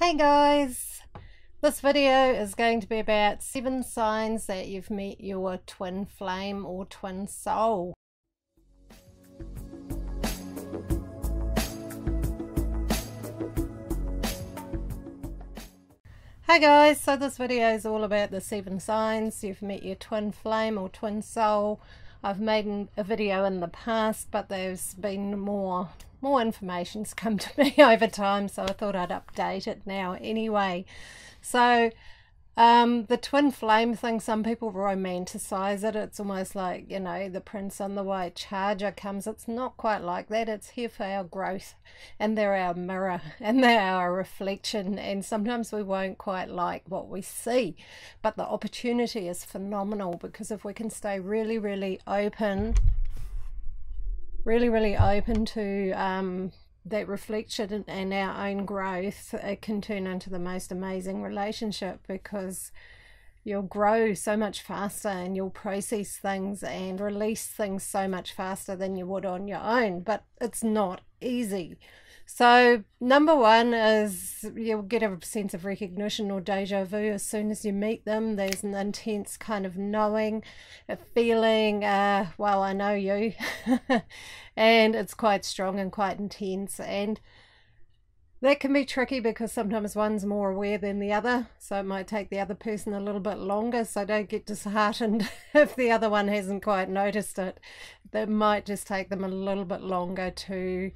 Hey guys, this video is going to be about 7 signs that you've met your twin flame or twin soul. Hi guys, so this video is all about the 7 signs you've met your twin flame or twin soul. I've made a video in the past, but there's been more information's come to me over time, so I thought I'd update it now anyway. So the twin flame thing, some people romanticize it. It's almost like, you know, the prince on the white charger comes. It's not quite like that. It's here for our growth, and they're our mirror and they're our reflection, and sometimes we won't quite like what we see, but the opportunity is phenomenal, because if we can stay really open to that reflection and our own growth, it can turn into the most amazing relationship, because you'll grow so much faster and you'll process things and release things so much faster than you would on your own. But it's not easy. So number one is you'll get a sense of recognition or deja vu as soon as you meet them. There's an intense kind of knowing, a feeling, well, I know you. And it's quite strong and quite intense, and that can be tricky because sometimes one's more aware than the other, so it might take the other person a little bit longer. So don't get disheartened if the other one hasn't quite noticed it. That might just take them a little bit longer to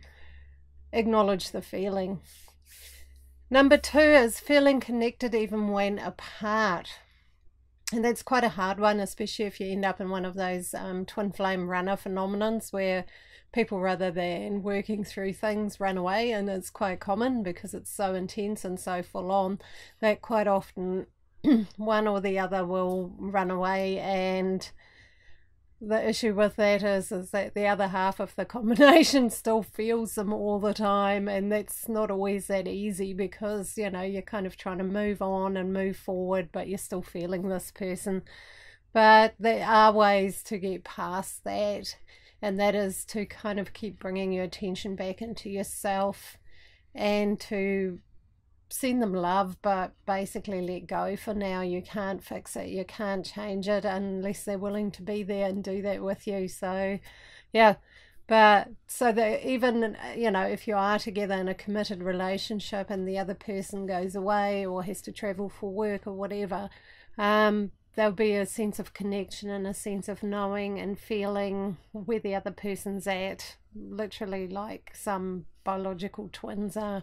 acknowledge the feeling. Number two is feeling connected even when apart. And that's quite a hard one, especially if you end up in one of those twin flame runner phenomenons where people, rather than working through things, run away. And it's quite common because it's so intense and so full on that quite often one or the other will run away. And the issue with that is that the other half of the combination still feels them all the time, and that's not always that easy, because, you know, you're kind of trying to move on and move forward, but you're still feeling this person. But there are ways to get past that, and that is to kind of keep bringing your attention back into yourself and to send them love, but basically let go for now. You can't fix it, you can't change it unless they're willing to be there and do that with you. So yeah, but so that even, you know, if you are together in a committed relationship and the other person goes away or has to travel for work or whatever, there'll be a sense of connection and a sense of knowing and feeling where the other person's at, literally like some biological twins are.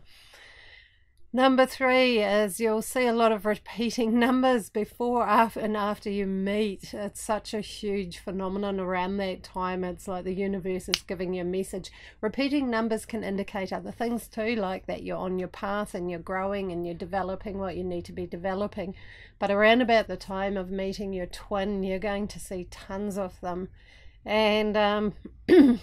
Number three is you'll see a lot of repeating numbers before, and after you meet. It's such a huge phenomenon around that time. It's like the universe is giving you a message. Repeating numbers can indicate other things too, like that you're on your path and you're growing and you're developing what you need to be developing. But around about the time of meeting your twin, you're going to see tons of them. And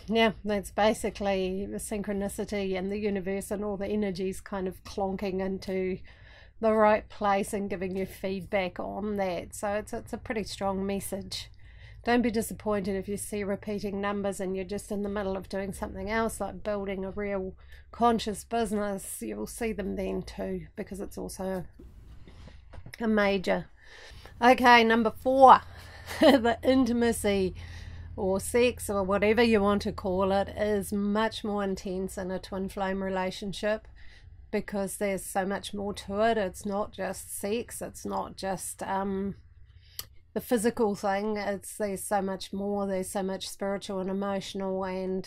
yeah, that's basically the synchronicity and the universe and all the energies kind of clonking into the right place and giving you feedback on that. So it's a pretty strong message. Don't be disappointed if you see repeating numbers and you're just in the middle of doing something else, like building a real conscious business. You'll see them then too, because it's also a major. Okay, number four, the intimacy or sex or whatever you want to call it is much more intense in a twin flame relationship, because there's so much more to it. It's not just sex, it's not just the physical thing, there's so much more. There's so much spiritual and emotional and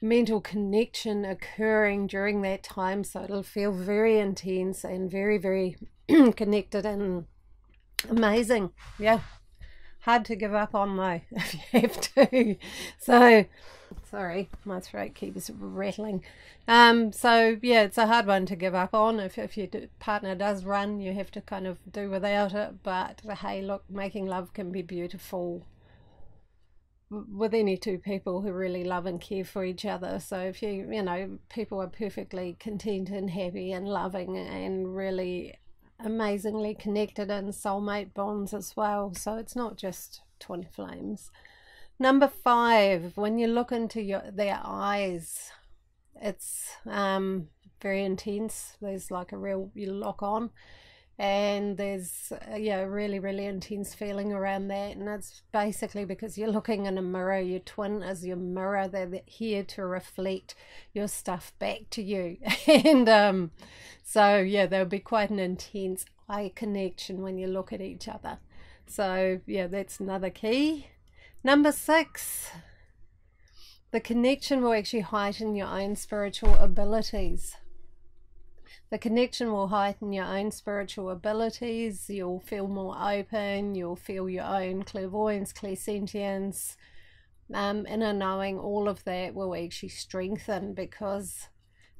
mental connection occurring during that time, so it'll feel very intense and very connected and amazing. Yeah, hard to give up on though if you have to. So sorry, my throat keeps rattling. So yeah, it's a hard one to give up on. If your partner does run, you have to kind of do without it. But hey, look, making love can be beautiful with any two people who really love and care for each other. So if you know, people are perfectly content and happy and loving and really amazingly connected in soulmate bonds as well. So it's not just twin flames. Number five, when you look into their eyes, it's very intense. There's like a real, you lock on, and there's yeah, really, really intense feeling around that. And it's basically because you're looking in a mirror. Your twin is your mirror. They're here to reflect your stuff back to you. And so yeah, there'll be quite an intense eye connection when you look at each other. So yeah, that's another key. Number 6, the connection will actually heighten your own spiritual abilities. The connection will heighten your own spiritual abilities. You'll feel more open. You'll feel your own clairvoyance, clairsentience, inner knowing. All of that will actually strengthen, because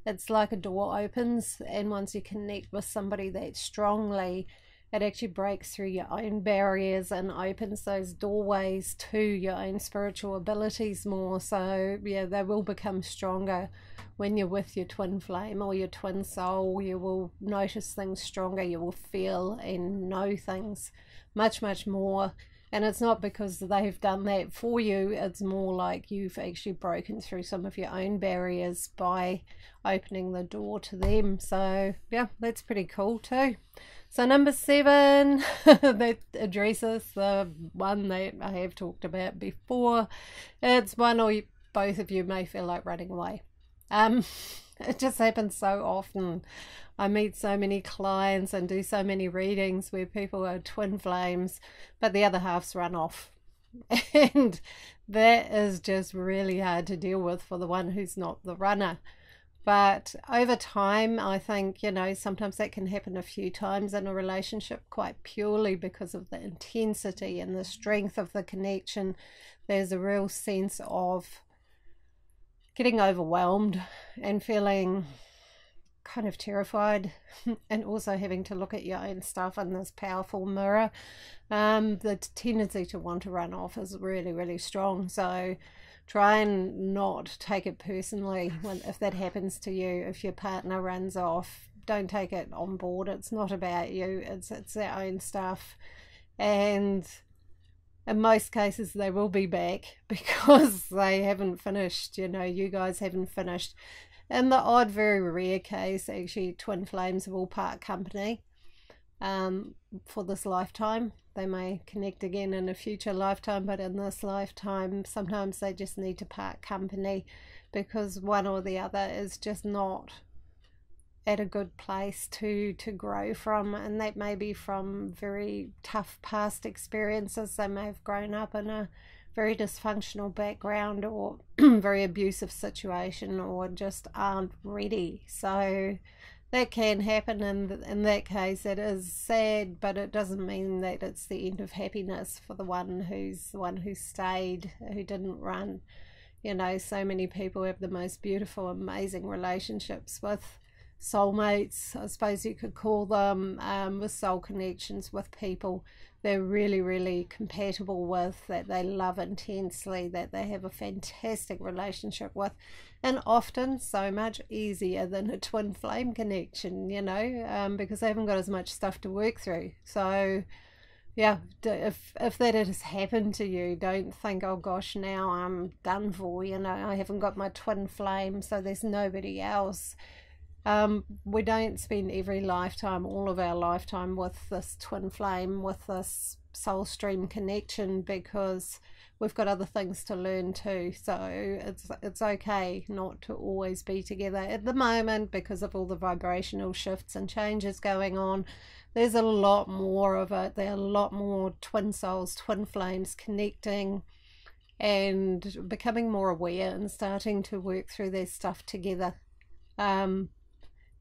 it's like a door opens, and once you connect with somebody that strongly, it actually breaks through your own barriers and opens those doorways to your own spiritual abilities more. So yeah, they will become stronger when you're with your twin flame or your twin soul. You will notice things stronger. You will feel and know things much, much more. And it's not because they've done that for you. It's more like you've actually broken through some of your own barriers by opening the door to them. So yeah, that's pretty cool too. So number 7, that addresses the one that I have talked about before. It's one or both of you may feel like running away. It just happens so often. I meet so many clients and do so many readings where people are twin flames, but the other half's run off. And that is just really hard to deal with for the one who's not the runner. But over time, I think, you know, sometimes that can happen a few times in a relationship, quite purely because of the intensity and the strength of the connection. There's a real sense of getting overwhelmed and feeling kind of terrified, and also having to look at your own stuff in this powerful mirror. The tendency to want to run off is really, really strong. So try and not take it personally if that happens to you. If your partner runs off, don't take it on board. It's not about you. It's their own stuff. And in most cases, they will be back because they haven't finished. You know, you guys haven't finished. In the odd, very rare case, actually, twin flames will part company for this lifetime. They may connect again in a future lifetime, but in this lifetime, sometimes they just need to part company because one or the other is just not at a good place to grow from. And that may be from very tough past experiences. They may have grown up in a very dysfunctional background or very abusive situation, or just aren't ready. So that can happen, and in that case it is sad, but it doesn't mean that it's the end of happiness for the one who stayed, who didn't run. You know, so many people have the most beautiful, amazing relationships with soulmates, I suppose you could call them, with soul connections with people they're really, really compatible with, that they love intensely, that they have a fantastic relationship with, and often so much easier than a twin flame connection, you know, because they haven't got as much stuff to work through. So yeah, if that has happened to you, don't think, oh gosh, now I'm done for, you know, I haven't got my twin flame, so there's nobody else. We don't spend every lifetime, all of our lifetime, with this twin flame, with this soul stream connection, because we've got other things to learn too. So it's okay not to always be together at the moment because of all the vibrational shifts and changes going on. There's a lot more of it. There are a lot more twin souls, twin flames connecting and becoming more aware and starting to work through their stuff together than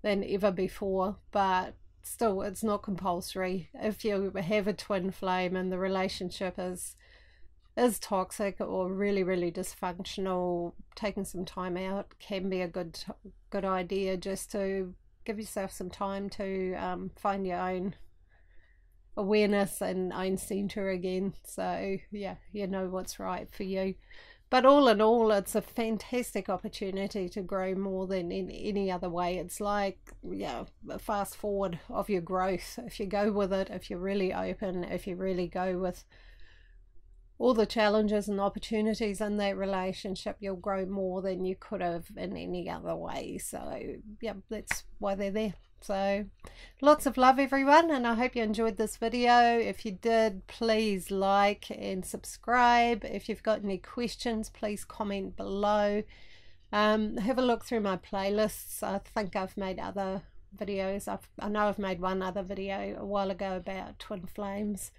ever before. But still, it's not compulsory. If you have a twin flame and the relationship is toxic or really, really dysfunctional, taking some time out can be a good idea, just to give yourself some time to find your own awareness and own center again. So yeah, you know what's right for you. But all in all, it's a fantastic opportunity to grow more than in any other way. It's like, yeah, a fast forward of your growth. If you go with it, if you're really open, if you really go with all the challenges and opportunities in that relationship, you'll grow more than you could have in any other way. So yeah, that's why they're there. So lots of love, everyone, and I hope you enjoyed this video. If you did, please like and subscribe. If you've got any questions, please comment below. Have a look through my playlists. I think I've made other videos. I know I've made one other video a while ago about twin flames.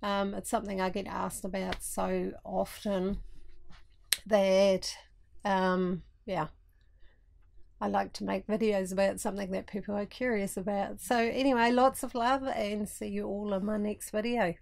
It's something I get asked about so often that yeah, I like to make videos about something that people are curious about. So anyway, lots of love, and see you all in my next video.